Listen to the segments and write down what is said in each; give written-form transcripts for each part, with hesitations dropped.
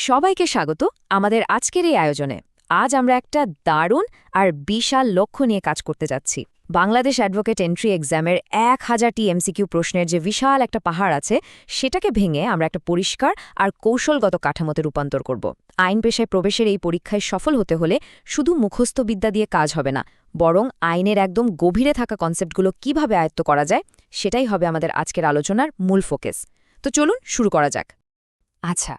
সবাইকে স্বাগত আমাদের আজকের এই আয়োজনে। আজ আমরা একটা দারুণ আর বিশাল লক্ষ্য নিয়ে কাজ করতে যাচ্ছি। বাংলাদেশ অ্যাডভোকেট এন্ট্রি এক্সামের 1000টি এমসিকিউ প্রশ্নের যে বিশাল একটা পাহাড় আছে, সেটাকে ভেঙে আমরা একটা পরিষ্কার আর কৌশলগত কাঠামোতে রূপান্তর করব। আইন পেশায় প্রবেশের এই পরীক্ষায় সফল হতে হলে শুধু মুখস্থ বিদ্যা দিয়ে কাজ হবে না, বরং আইনের একদম গভীরে থাকা কনসেপ্টগুলো কিভাবে আয়ত্ত করা যায়, সেটাই হবে আমাদের আজকের আলোচনার মূল ফোকাস। তো চলুন শুরু করা যাক। আচ্ছা,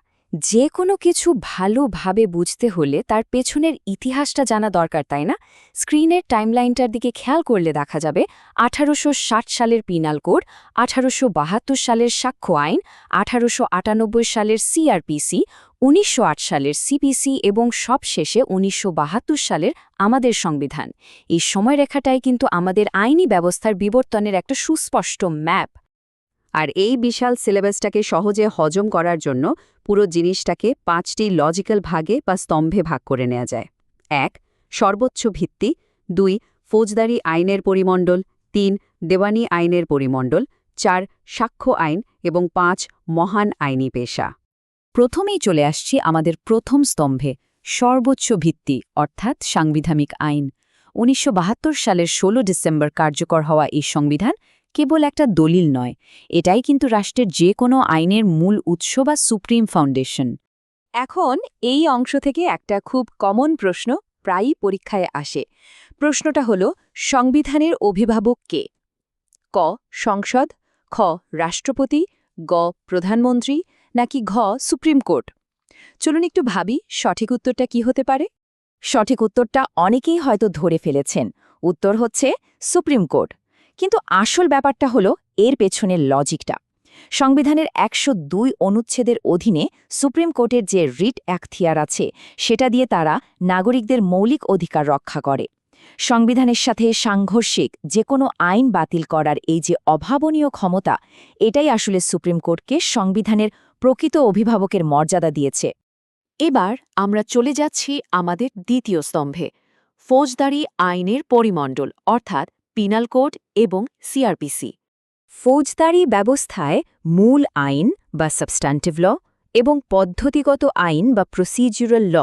যে কোনো কিছু ভালোভাবে বুঝতে হলে তার পেছনের ইতিহাসটা জানা দরকার, তাই না? স্ক্রিনের টাইমলাইনটার দিকে খেয়াল করলে দেখা যাবে 1860 সালের পিনাল কোড, 1872 সালের সাক্ষ্য আইন, 1898 সালের সিআরপিসি, 1908 সালের সিপিসি এবং সবশেষে 1972 সালের আমাদের সংবিধান। এই সময়রেখাটাই কিন্তু আমাদের আইনি ব্যবস্থার বিবর্তনের একটা সুস্পষ্ট ম্যাপ। আর এই বিশাল সিলেবাসটাকে সহজে হজম করার জন্য পুরো জিনিসটাকে 5টি লজিক্যাল ভাগে বা স্তম্ভে ভাগ করে নেওয়া যায়। 1. সর্বোচ্চ ভিত্তি, 2. ফৌজদারি আইনের পরিমণ্ডল, 3. দেওয়ানি আইনের পরিমণ্ডল, 4. সাক্ষ্য আইন এবং 5. মহান আইনি পেশা। প্রথমেই চলে আসছি আমাদের প্রথম স্তম্ভে, সর্বোচ্চ ভিত্তি অর্থাৎ সাংবিধানিক আইন। 1972 সালের 16 ডিসেম্বর কার্যকর হওয়া এই সংবিধান কেবল একটা দলিল নয়, এটাই কিন্তু রাষ্ট্রের যে কোনো আইনের মূল উৎস বা সুপ্রিম ফাউন্ডেশন। এখন এই অংশ থেকে একটা খুব কমন প্রশ্ন প্রায়ই পরীক্ষায় আসে। প্রশ্নটা হলো, সংবিধানের অভিভাবক কে? ক. সংসদ, খ. রাষ্ট্রপতি, গ. প্রধানমন্ত্রী, নাকি ঘ. Supreme court? চলুন একটু ভাবি সঠিক উত্তরটা কি হতে পারে। সঠিক উত্তরটা অনেকেই হয়তো ধরে ফেলেছেন। উত্তর হচ্ছে সুপ্রিম কোর্ট। কিন্তু আসল ব্যাপারটা হলো এর পেছনের লজিকটা। সংবিধানের 102 অনুচ্ছেদের অধীনে সুপ্রিম কোর্টের যে রিট এখতিয়ার আছে, সেটা দিয়ে তারা নাগরিকদের মৌলিক অধিকার রক্ষা করে। সংবিধানের সাথে সাংঘর্ষিক যে কোনো আইন বাতিল করার এই যে অভাবনীয় ক্ষমতা, এটাই আসলে সুপ্রিম কোর্টকে সংবিধানের প্রকৃত অভিভাবকের মর্যাদা দিয়েছে। এবার আমরা চলে যাচ্ছি আমাদের দ্বিতীয় স্তম্ভে, ফৌজদারি আইনের পরিমণ্ডল অর্থাৎ পিনাল কোড এবং সিআরপিসি। ফৌজদারি ব্যবস্থায় মূল আইন বা সাবস্ট্যান্টিভ ল এবং পদ্ধতিগত আইন বা প্রসিডিউরাল ল,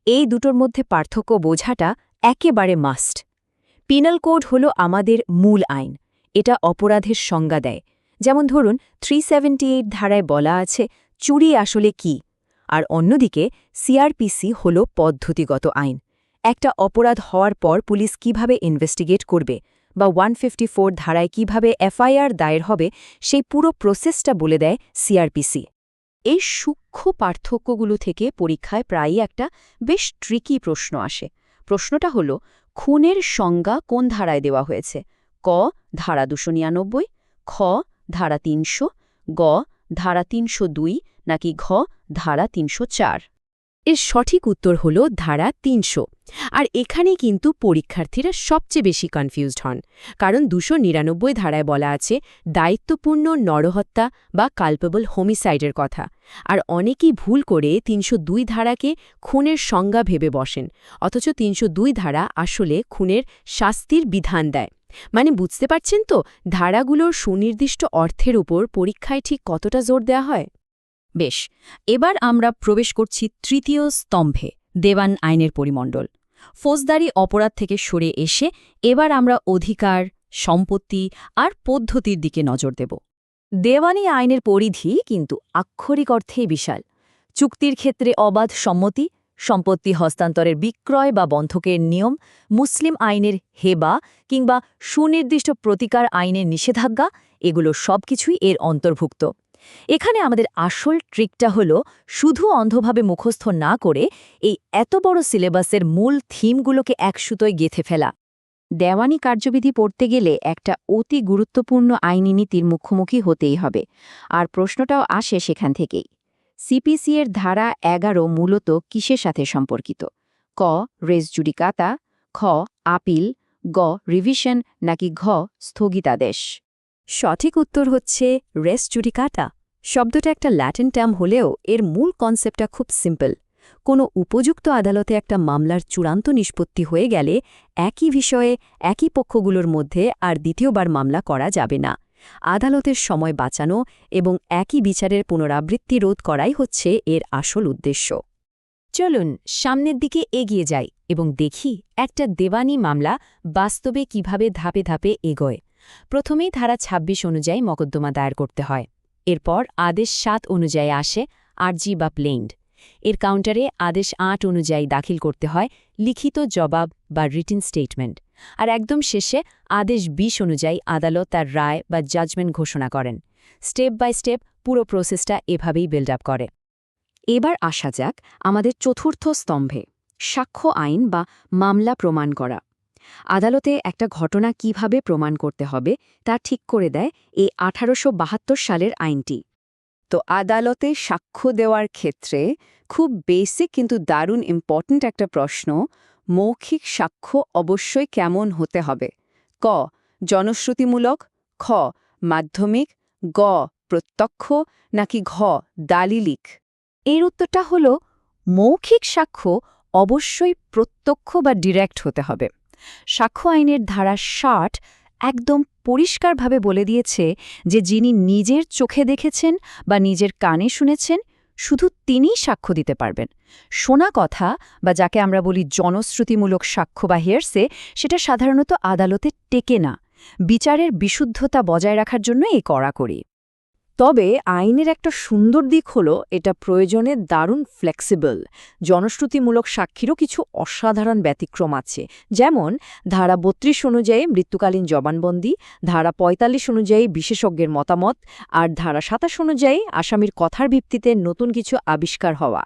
এই দুটোর মধ্যে পার্থক্য বোঝাটা একেবারে মাস্ট। পিনাল কোড হল আমাদের মূল আইন, এটা অপরাধের সংজ্ঞা দেয়। যেমন ধরুন 378 ধারায় বলা আছে চুরি আসলে কি, আর অন্যদিকে সিআরপিসি হল পদ্ধতিগত আইন। একটা অপরাধ হওয়ার পর পুলিশ কিভাবে ইনভেস্টিগেট করবে বা 154 ধারায় কিভাবে এফআইআর দায়ের হবে, সেই পুরো প্রসেসটা বলে দেয় সিআরপিসি। এই সূক্ষ্ম পার্থক্যগুলো থেকে পরীক্ষায় প্রায়ই একটা বেশ ট্রিকি প্রশ্ন আসে। প্রশ্নটা হলো, খুনের সংজ্ঞা কোন ধারায় দেওয়া হয়েছে? ক. ধারা 299, খ. ধারা 300, গ. ধারা 302, নাকি ঘ. ধারা 304? এর সঠিক উত্তর হল ধারা 300। আর এখানেই কিন্তু পরীক্ষার্থীরা সবচেয়ে বেশি কনফিউজড হন, কারণ 299 ধারায় বলা আছে দায়িত্বপূর্ণ নরহত্যা বা কালপেবল হোমিসাইডের কথা। আর অনেকেই ভুল করে 302 ধারাকে খুনের সংজ্ঞা ভেবে বসেন, অথচ 302 ধারা আসলে খুনের শাস্তির বিধান দেয়। মানে বুঝতে পারছেন তো ধারাগুলোর সুনির্দিষ্ট অর্থের উপর পরীক্ষায় ঠিক কতটা জোর দেওয়া হয়। বেশ, এবার আমরা প্রবেশ করছি তৃতীয় স্তম্ভে, দেওয়ান আইনের পরিমণ্ডল। ফৌজদারি অপরাধ থেকে সরে এসে এবার আমরা অধিকার, সম্পত্তি আর পদ্ধতির দিকে নজর দেব। দেওয়ানি আইনের পরিধি কিন্তু আক্ষরিক অর্থেই বিশাল। চুক্তির ক্ষেত্রে অবাধ সম্মতি, সম্পত্তি হস্তান্তরের বিক্রয় বা বন্ধকের নিয়ম, মুসলিম আইনের হেবা কিংবা সুনির্দিষ্ট প্রতিকার আইনের নিষেধাজ্ঞা, এগুলো সবকিছুই এর অন্তর্ভুক্ত। এখানে আমাদের আসল ট্রিকটা হলো শুধু অন্ধভাবে মুখস্থ না করে এই এত বড় সিলেবাসের মূল থিমগুলোকে এক সুতোয় গেঁথে ফেলা। দেওয়ানি কার্যবিধি পড়তে গেলে একটা অতি গুরুত্বপূর্ণ আইনি নীতির মুখোমুখি হতেই হবে, আর প্রশ্নটাও আসে সেখান থেকেই। সিপিসি এর ধারা 11 মূলত কিসের সাথে সম্পর্কিত? ক. রেস জুডিকাতা, খ. আপিল, গ. রিভিশন, নাকি ঘ. স্থগিতাদেশ? সঠিক উত্তর হচ্ছে রেস জুডিকাটা। শব্দটা একটা ল্যাটিন টার্ম হলেও এর মূল কনসেপ্টটা খুব সিম্পল। কোনো উপযুক্ত আদালতে একটা মামলার চূড়ান্ত নিষ্পত্তি হয়ে গেলে একই বিষয়ে একই পক্ষগুলোর মধ্যে আর দ্বিতীয়বার মামলা করা যাবে না। আদালতের সময় বাঁচানো এবং একই বিচারের পুনরাবৃত্তি রোধ করাই হচ্ছে এর আসল উদ্দেশ্য। চলুন সামনের দিকে এগিয়ে যাই এবং দেখি একটা দেওয়ানি মামলা বাস্তবে কিভাবে ধাপে ধাপে এগোয়। প্রথমেই ধারা ২৬ অনুযায়ী মকদ্দমা দায়ের করতে হয়। এরপর আদেশ ৭ অনুযায়ী আসে আরজি বা প্লেন্ড। এর কাউন্টারে আদেশ ৮ অনুযায়ী দাখিল করতে হয় লিখিত জবাব বা রিটেন স্টেটমেন্ট। আর একদম শেষে আদেশ ২০ অনুযায়ী আদালত তার রায় বা জাজমেন্ট ঘোষণা করেন। স্টেপ বাই স্টেপ পুরো প্রসেসটা এভাবেই বিল্ড আপ করে। এবার আসা যাক আমাদের চতুর্থ স্তম্ভে, সাক্ষ্য আইন বা মামলা প্রমাণ করা। আদালতে একটা ঘটনা কিভাবে প্রমাণ করতে হবে তা ঠিক করে দেয় এই ১৮৭২ সালের আইনটি। তো আদালতে সাক্ষ্য দেওয়ার ক্ষেত্রে খুব বেসিক কিন্তু দারুণ ইম্পর্ট্যান্ট একটা প্রশ্ন, মৌখিক সাক্ষ্য অবশ্যই কেমন হতে হবে? ক জনশ্রুতিমূলক, খ মাধ্যমিক, গ প্রত্যক্ষ, নাকি ঘ দালিলিক? এর উত্তরটা হল মৌখিক সাক্ষ্য অবশ্যই প্রত্যক্ষ বা ডিরেক্ট হতে হবে। সাক্ষ্য আইনের ধারা ৬০ একদম পরিষ্কারভাবে বলে দিয়েছে যে যিনি নিজের চোখে দেখেছেন বা নিজের কানে শুনেছেন শুধু তিনিই সাক্ষ্য দিতে পারবেন। শোনা কথা বা যাকে আমরা বলি জনশ্রুতিমূলক সাক্ষ্য বা হেয়ারসে, সেটা সাধারণত আদালতে টেকে না। বিচারের বিশুদ্ধতা বজায় রাখার জন্য এই কড়াকড়ি। তবে আইনের একটা সুন্দর দিক হলো এটা প্রয়োজনে দারুণ ফ্লেক্সিবল। জনশ্রুতিমূলক সাক্ষীরও কিছু অসাধারণ ব্যতিক্রম আছে, যেমন ধারা ৩২ অনুযায়ী মৃত্যুকালীন জবানবন্দি, ধারা ৪৫ অনুযায়ী বিশেষজ্ঞের মতামত, আর ধারা ২৭ অনুযায়ী আসামির কথার ভিত্তিতে নতুন কিছু আবিষ্কার হওয়া।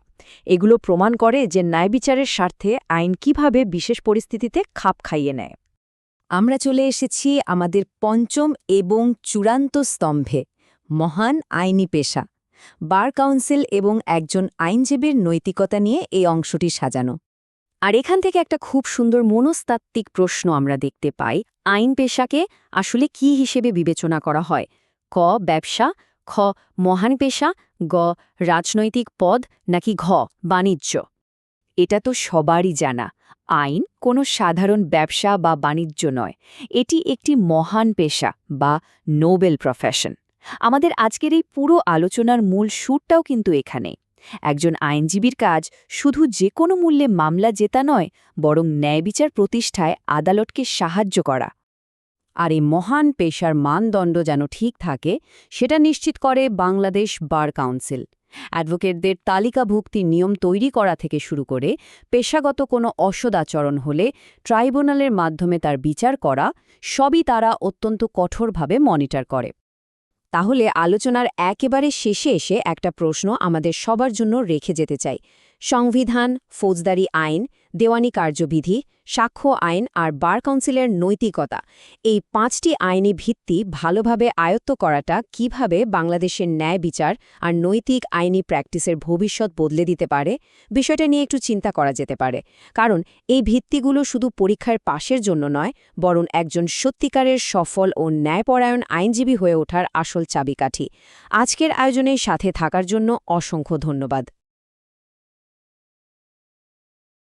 এগুলো প্রমাণ করে যে ন্যায়বিচারের স্বার্থে আইন কিভাবে বিশেষ পরিস্থিতিতে খাপ খাইয়ে নেয়। আমরা চলে এসেছি আমাদের পঞ্চম এবং চূড়ান্ত স্তম্ভে, মহান আইনি পেশা। বার কাউন্সিল এবং একজন আইনজীবীর নৈতিকতা নিয়ে এই অংশটি সাজানো। আর এখান থেকে একটা খুব সুন্দর মনস্তাত্ত্বিক প্রশ্ন আমরা দেখতে পাই, আইন পেশাকে আসলে কি হিসেবে বিবেচনা করা হয়? ক ব্যবসা, খ মহান পেশা, গ রাজনৈতিক পদ, নাকি ঘ বাণিজ্য? এটা তো সবারই জানা, আইন কোনো সাধারণ ব্যবসা বা বাণিজ্য নয়, এটি একটি মহান পেশা বা নোবেল প্রফেশন। আমাদের আজকের এই পুরো আলোচনার মূল সুরটাও কিন্তু এখানে। একজন আইনজীবীর কাজ শুধু যে কোনো মূল্যে মামলা জেতা নয়, বরং ন্যায়বিচার প্রতিষ্ঠায় আদালতকে সাহায্য করা। আর এই মহান পেশার মানদণ্ড যেন ঠিক থাকে সেটা নিশ্চিত করে বাংলাদেশ বার কাউন্সিল। অ্যাডভোকেটদের তালিকাভুক্তির নিয়ম তৈরি করা থেকে শুরু করে পেশাগত কোনো অসদাচরণ হলে ট্রাইব্যুনালের মাধ্যমে তার বিচার করা, সবই তারা অত্যন্ত কঠোরভাবে মনিটর করে। তাহলে আলোচনার একেবারে শেষে এসে একটা প্রশ্ন আমাদের সবার জন্য রেখে যেতে চাই। সংবিধান, ফৌজদারি আইন, দেওয়ানি কার্যবিধি, সাক্ষ্য আইন আর বার কাউন্সিলের নৈতিকতা, এই ৫টি আইনি ভিত্তি ভালোভাবে আয়ত্ত করাটা কিভাবে বাংলাদেশের ন্যায় বিচার আর নৈতিক আইনি প্র্যাকটিসের ভবিষ্যৎ বদলে দিতে পারে, বিষয়টা নিয়ে একটু চিন্তা করা যেতে পারে। কারণ এই ভিত্তিগুলো শুধু পরীক্ষার পাশের জন্য নয়, বরং একজন সত্যিকারের সফল ও ন্যায়পরায়ণ আইনজীবী হয়ে ওঠার আসল চাবিকাঠি। আজকের আয়োজনের সাথে থাকার জন্য অসংখ্য ধন্যবাদ।